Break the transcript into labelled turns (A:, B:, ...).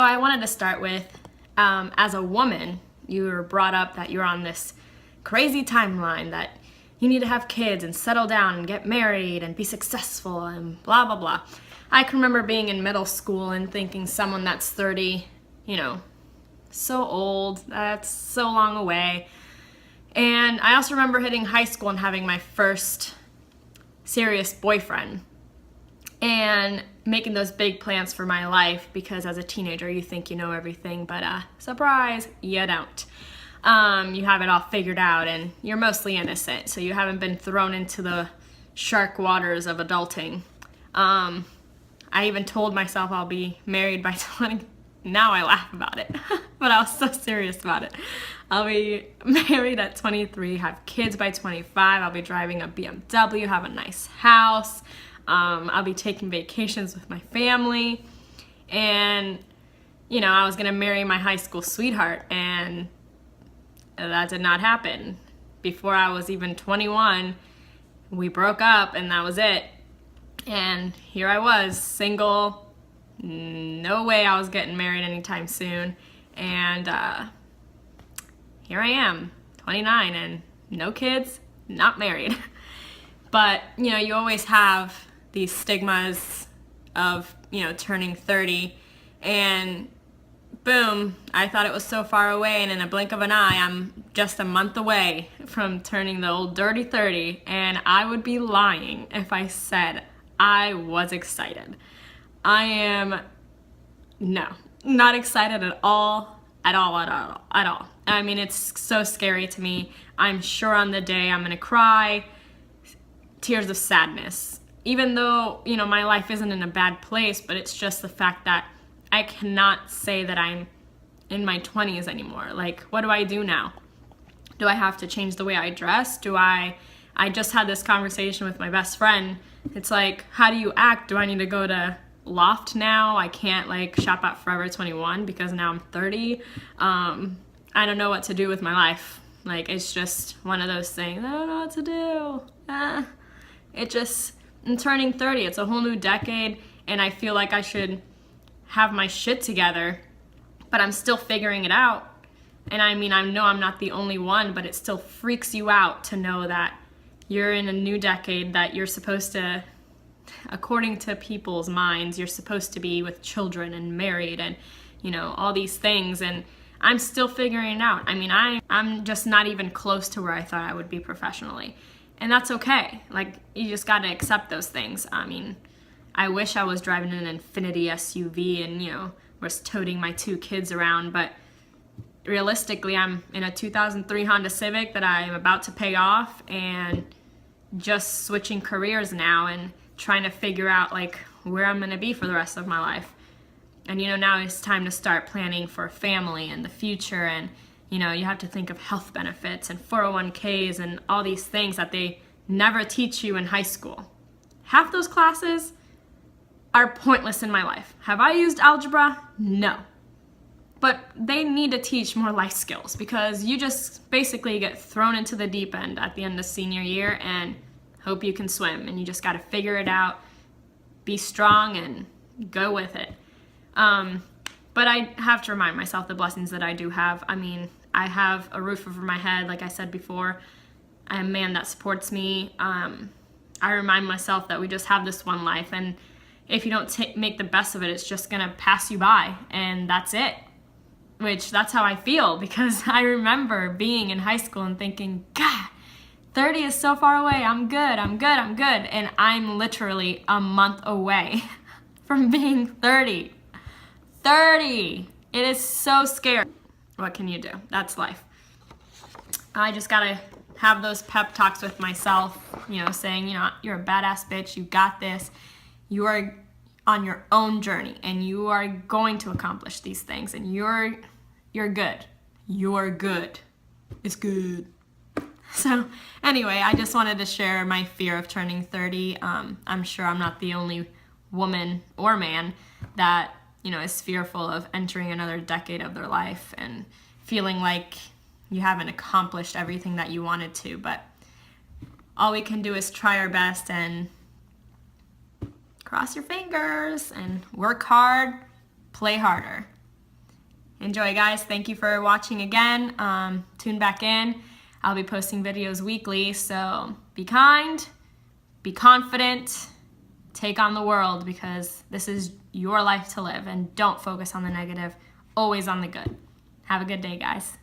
A: So I wanted to start with, as a woman, you were brought up that you're on this crazy timeline that you need to have kids and settle down and get married and be successful and blah, blah, blah. I can remember being in middle school and thinking someone that's 30, so old, that's so long away. And I also remember hitting high school and having my first serious boyfriend and making those big plans for my life, because as a teenager you think you know everything, but surprise, you don't. You have it all figured out and you're mostly innocent, so you haven't been thrown into the shark waters of adulting. I even told myself I'll be married by 20. Now I laugh about it, but I was so serious about it. I'll be married at 23, have kids by 25, I'll be driving a BMW, have a nice house, I'll be taking vacations with my family, and I was gonna marry my high school sweetheart, and that did not happen. Before I was even 21, we broke up and that was it. And here I was, single, no way I was getting married anytime soon, and here I am, 29, and no kids, not married. But you always have these stigmas of turning 30, and boom, I thought it was so far away, and in a blink of an eye I'm just a month away from turning the old dirty 30, and I would be lying if I said I was excited. I am not excited at all. I mean, it's so scary to me. I'm sure on the day I'm gonna cry tears of sadness, even though my life isn't in a bad place, but it's just the fact that I cannot say that I'm in my 20s anymore. Like, what do I do now? Do I have to change the way I dress? I just had this conversation with my best friend. It's like, how do you act? Do I need to go to Loft now? I can't shop at Forever 21 because now I'm 30. I don't know what to do with my life. It's just one of those things. I don't know what to do. I'm turning 30. It's a whole new decade, and I feel like I should have my shit together, but I'm still figuring it out. And I mean, I know I'm not the only one, but it still freaks you out to know that you're in a new decade, that you're supposed to, according to people's minds, you're supposed to be with children and married and all these things, and I'm still figuring it out. I mean, I'm just not even close to where I thought I would be professionally, and that's okay. You just gotta accept those things. I mean, I wish I was driving an Infiniti SUV and was toting my 2 kids around, but realistically I'm in a 2003 Honda Civic that I'm about to pay off, and just switching careers now and trying to figure out where I'm gonna be for the rest of my life. And now it's time to start planning for a family and the future, and you have to think of health benefits and 401ks and all these things that they never teach you in high school. Half those classes are pointless in my life. Have I used algebra? No. But they need to teach more life skills, because you just basically get thrown into the deep end at the end of senior year and hope you can swim, and you just got to figure it out, be strong, and go with it. But I have to remind myself the blessings that I do have. I mean, I have a roof over my head, like I said before. I have a man that supports me. I remind myself that we just have this one life, and if you don't make the best of it, it's just gonna pass you by, and that's it. That's how I feel, because I remember being in high school and thinking, God, 30 is so far away, I'm good, and I'm literally a month away from being 30. 30! It is so scary. What can you do? That's life. I just gotta have those pep talks with myself, saying, you're a badass bitch, you got this, you are on your own journey, and you are going to accomplish these things, and you're good. You're good. It's good. So anyway, I just wanted to share my fear of turning 30. I'm sure I'm not the only woman or man that is fearful of entering another decade of their life and feeling like you haven't accomplished everything that you wanted to, but all we can do is try our best and cross your fingers and work hard, play harder. enjoy, guys. Thank you for watching again. Tune back in. I'll be posting videos weekly, so be kind, be confident, take on the world, because this is your life to live, and don't focus on the negative, always on the good. Have a good day, guys.